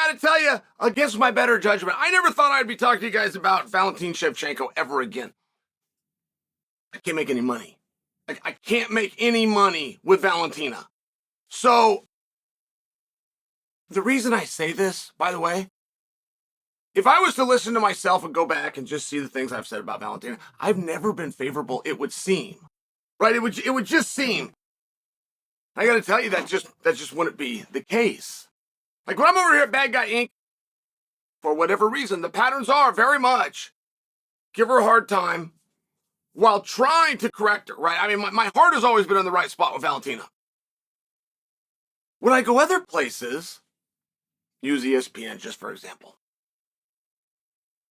got to tell you, against my better judgment, I never thought I'd be talking to you guys about Valentina Shevchenko ever again. I can't make any money. I can't make any money with Valentina. So, the reason I say this, by the way, if I was to listen to myself and go back and just see the things I've said about Valentina, I've never been favorable, it would seem. Right? It would just seem. I got to tell you, that just wouldn't be the case. Like when I'm over here at Bad Guy Inc., for whatever reason, the patterns are very much give her a hard time while trying to correct her, right? I mean, my heart has always been in the right spot with Valentina. When I go other places, use ESPN just for example.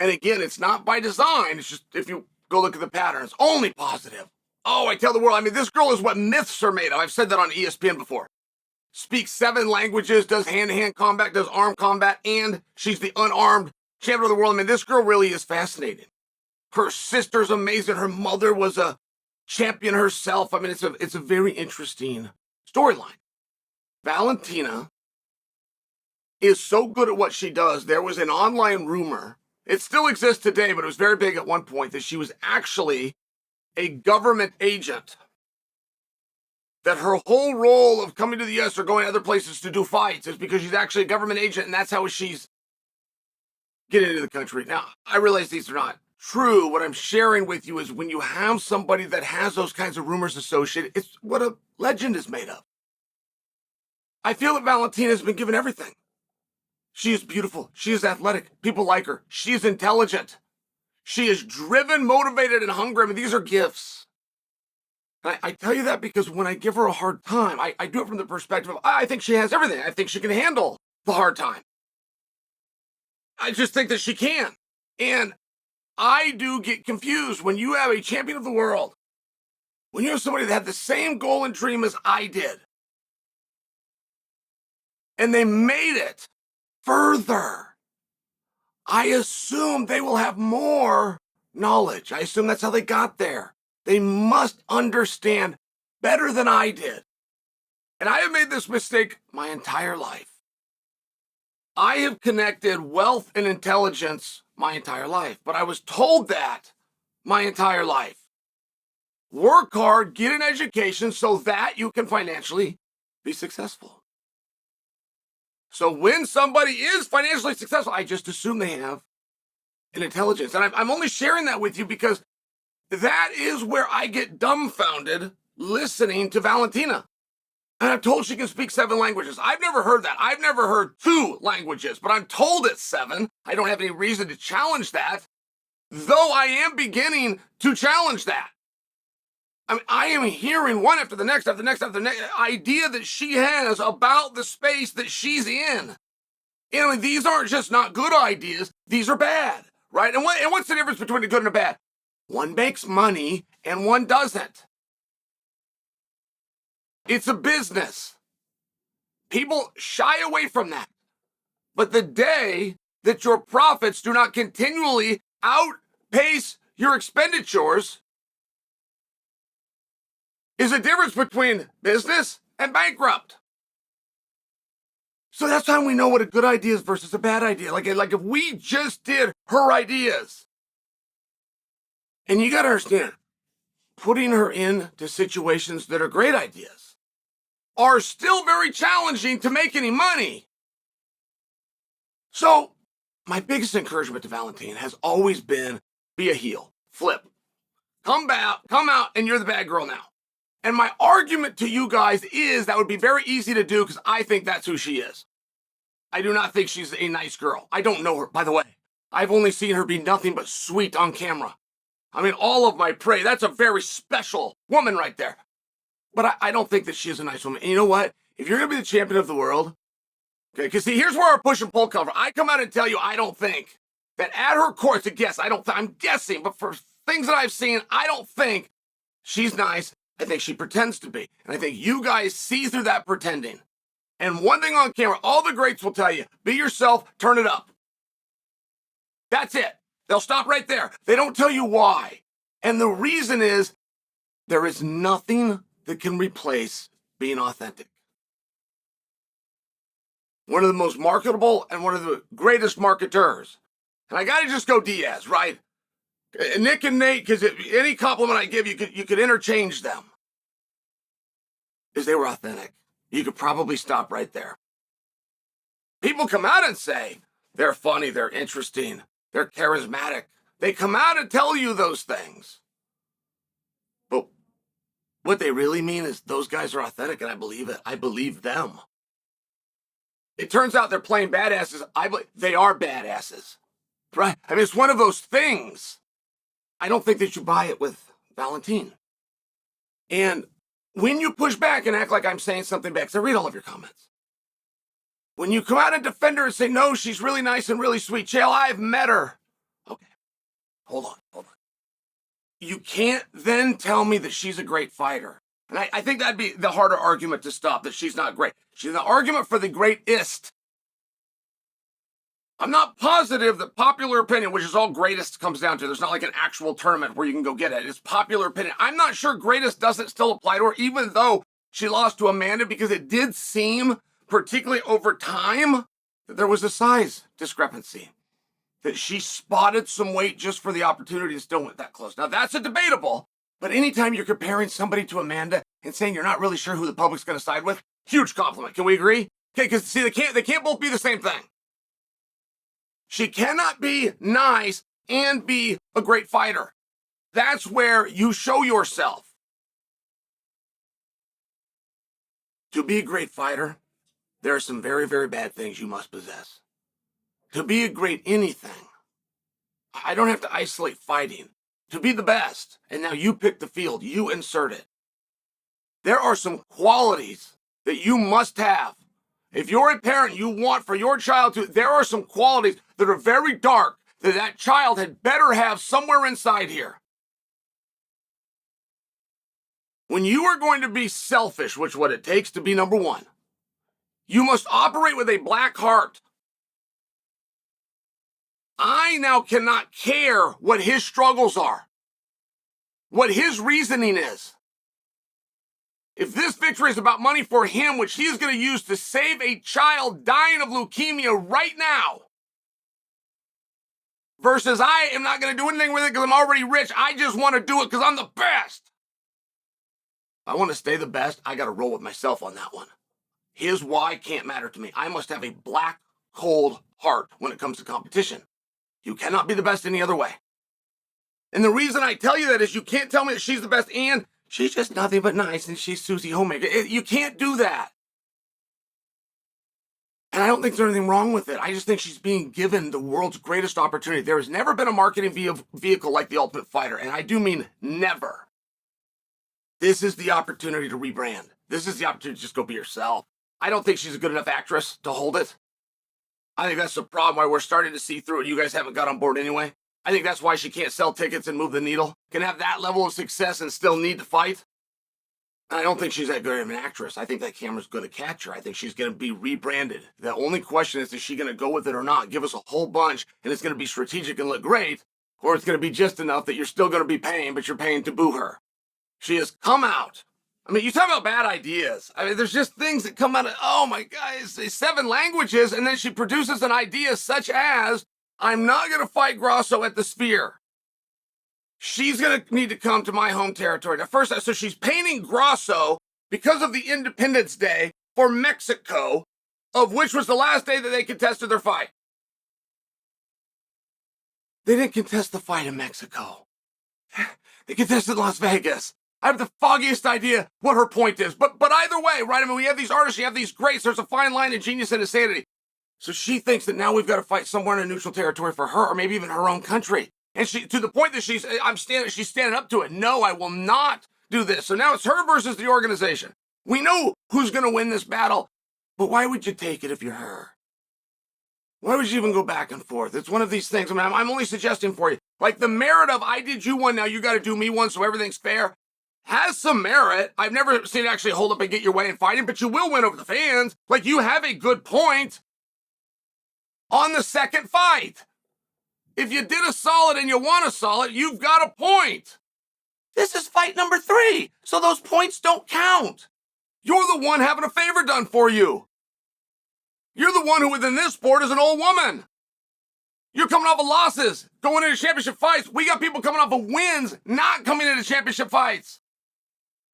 And again, it's not by design. It's just, if you go look at the patterns, only positive. Oh, I tell the world, I mean, this girl is what myths are made of. I've said that on ESPN before. Speaks 7 languages, does hand-to-hand combat, does armed combat, and she's the unarmed champion of the world. I mean, this girl really is fascinating. Her sister's amazing. Her mother was a champion herself. I mean, it's a very interesting storyline. Valentina is so good at what she does. There was an online rumor, it still exists today, but it was very big at one point, that she was actually a government agent. That her whole role of coming to the U.S. or going to other places to do fights is because she's actually a government agent, and that's how she's getting into the country. Now, I realize these are not true. What I'm sharing with you is when you have somebody that has those kinds of rumors associated, it's what a legend is made of. I feel that Valentina has been given everything. She is beautiful. She is athletic. People like her. She is intelligent. She is driven, motivated, and hungry. I mean, these are gifts. And I tell you that because when I give her a hard time, I do it from the perspective of, I think she has everything. I think she can handle the hard time. I just think that she can. And I do get confused when you have a champion of the world, when you have somebody that had the same goal and dream as I did, and they made it further. I assume they will have more knowledge. I assume that's how they got there. They must understand better than I did. And I have made this mistake my entire life. I have connected wealth and intelligence my entire life, but I was told that my entire life. Work hard, get an education so that you can financially be successful. So when somebody is financially successful, I just assume they have an intelligence. And I'm only sharing that with you because that is where I get dumbfounded listening to Valentina. And I'm told she can speak 7 languages. I've never heard that. I've never heard 2 languages, but I'm told it's 7. I don't have any reason to challenge that, though I am beginning to challenge that. I mean, I am hearing one after the next, after the next, after the next idea that she has about the space that she's in. And I mean, these aren't just not good ideas, these are bad, right? And what's the difference between a good and a bad? One makes money and one doesn't. It's a business. People shy away from that. But the day that your profits do not continually outpace your expenditures is a difference between business and bankrupt. So that's how we know what a good idea is versus a bad idea. Like if we just did her ideas, and you got to understand, putting her into situations that are great ideas are still very challenging to make any money. So my biggest encouragement to Valentina has always been be a heel, flip, come out, and you're the bad girl now. And my argument to you guys is that would be very easy to do because I think that's who she is. I do not think she's a nice girl. I don't know her, by the way. I've only seen her be nothing but sweet on camera. I mean, all of my praise. That's a very special woman right there. But I don't think that she is a nice woman. And you know what? If you're going to be the champion of the world, okay, because see, here's where our push and pull come from. I come out and tell you I don't think that at her core, it's a guess. I'm guessing, but for things that I've seen, I don't think she's nice. I think she pretends to be. And I think you guys see through that pretending. And one thing on camera, all the greats will tell you, be yourself, turn it up. That's it. They'll stop right there. They don't tell you why. And the reason is there is nothing that can replace being authentic. one of the most marketable and one of the greatest marketeurs. And I got to just go Diaz, right? Nick and Nate, because any compliment I give, you could interchange them. Because they were authentic. You could probably stop right there. People come out and say, they're funny, they're interesting, they're charismatic. They come out and tell you those things. But what they really mean is those guys are authentic, and I believe it. I believe them. It turns out they're playing badasses. They are badasses. Right? I mean, it's one of those things. I don't think that you buy it with Valentina. And when you push back and act like I'm saying something back, because I read all of your comments. When you come out and defend her and say, no, she's really nice and really sweet. Chael, I've met her. Okay, hold on. You can't then tell me that she's a great fighter. And I think that'd be the harder argument to stop, that she's not great. She's an argument for the greatest. I'm not positive that popular opinion, which is all greatest comes down to, there's not like an actual tournament where you can go get it. It's popular opinion. I'm not sure greatest doesn't still apply to her, even though she lost to Amanda, because it did seem, particularly over time, that there was a size discrepancy. That she spotted some weight just for the opportunity to still went that close. Now that's a debatable, but anytime you're comparing somebody to Amanda and saying you're not really sure who the public's going to side with, huge compliment. Can we agree? Okay, because see, they can't both be the same thing. She cannot be nice and be a great fighter. That's where you show yourself. To be a great fighter, there are some very, very bad things you must possess. To be a great anything, I don't have to isolate fighting. To be the best, and now you pick the field, you insert it. There are some qualities that you must have. If you're a parent, you want for your child to, there are some qualities that are very dark that child had better have somewhere inside here. When you are going to be selfish, which is what it takes to be number one, you must operate with a black heart. I now cannot care what his struggles are, what his reasoning is. If this victory is about money for him, which he is going to use to save a child dying of leukemia right now, versus I am not going to do anything with it because I'm already rich. I just want to do it because I'm the best. I want to stay the best. I got to roll with myself on that one. His why can't matter to me. I must have a black, cold heart when it comes to competition. You cannot be the best any other way. And the reason I tell you that is you can't tell me that she's the best and she's just nothing but nice and she's Susie Homemaker. You can't do that. And I don't think there's anything wrong with it. I just think she's being given the world's greatest opportunity. There has never been a marketing vehicle like The Ultimate Fighter, and I do mean never. This is the opportunity to rebrand. This is the opportunity to just go be yourself. I don't think she's a good enough actress to hold it. I think that's the problem why we're starting to see through it. You guys haven't got on board anyway. I think that's why she can't sell tickets and move the needle. Can have that level of success and still need to fight. And I don't think she's that good of an actress. I think that camera's going to catch her. I think she's going to be rebranded. The only question is she going to go with it or not? Give us a whole bunch and it's going to be strategic and look great, or it's going to be just enough that you're still going to be paying, but you're paying to boo her. She has come out. I mean, you talk about bad ideas. I mean, there's just things that come out of, oh my God, it's 7 languages, and then she produces an idea such as, I'm not going to fight Grasso at the Sphere. She's going to need to come to my home territory. Now, first, so she's painting Grasso because of the Independence Day for Mexico, of which was the last day that they contested their fight. They didn't contest the fight in Mexico. They contested Las Vegas. I have the foggiest idea what her point is. But either way, right? I mean, we have these artists, you have these greats. There's a fine line of genius and insanity. So she thinks that now we've got to fight somewhere in a neutral territory for her, or maybe even her own country. And she, to the point that she's standing up to it. No, I will not do this. So now it's her versus the organization. We know who's going to win this battle, but why would you take it if you're her? Why would you even go back and forth? It's one of these things. I mean, I'm only suggesting for you. Like the merit of, I did you one, now you got to do me one, so everything's fair, has some merit. I've never seen it actually hold up and get your way in fighting, but you will win over the fans. Like, you have a good point on the second fight. If you did a solid and you want a solid, you've got a point. This is fight number 3, so those points don't count. You're the one having a favor done for you. You're the one who within this sport is an old woman. You're coming off of losses, going into championship fights. We got people coming off of wins, not coming into championship fights.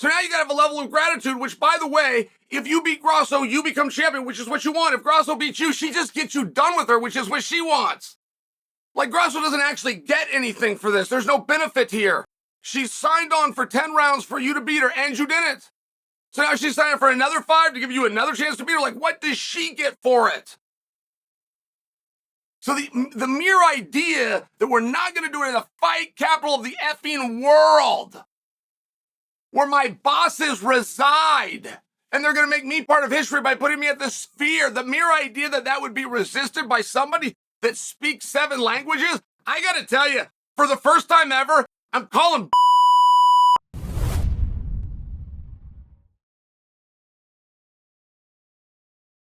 So now you gotta have a level of gratitude, which, by the way, if you beat Grasso, you become champion, which is what you want. If Grasso beats you, she just gets you done with her, which is what she wants. Like, Grasso doesn't actually get anything for this. There's no benefit here. She signed on for 10 rounds for you to beat her, and you didn't. So now she's signing for another 5 to give you another chance to beat her. Like, what does she get for it? So the mere idea that we're not going to do it in the fight capital of the effing world, where my bosses reside, and they're going to make me part of history by putting me at the Sphere, the mere idea that that would be resisted by somebody that speaks 7 languages, I got to tell you, for the first time ever, I'm calling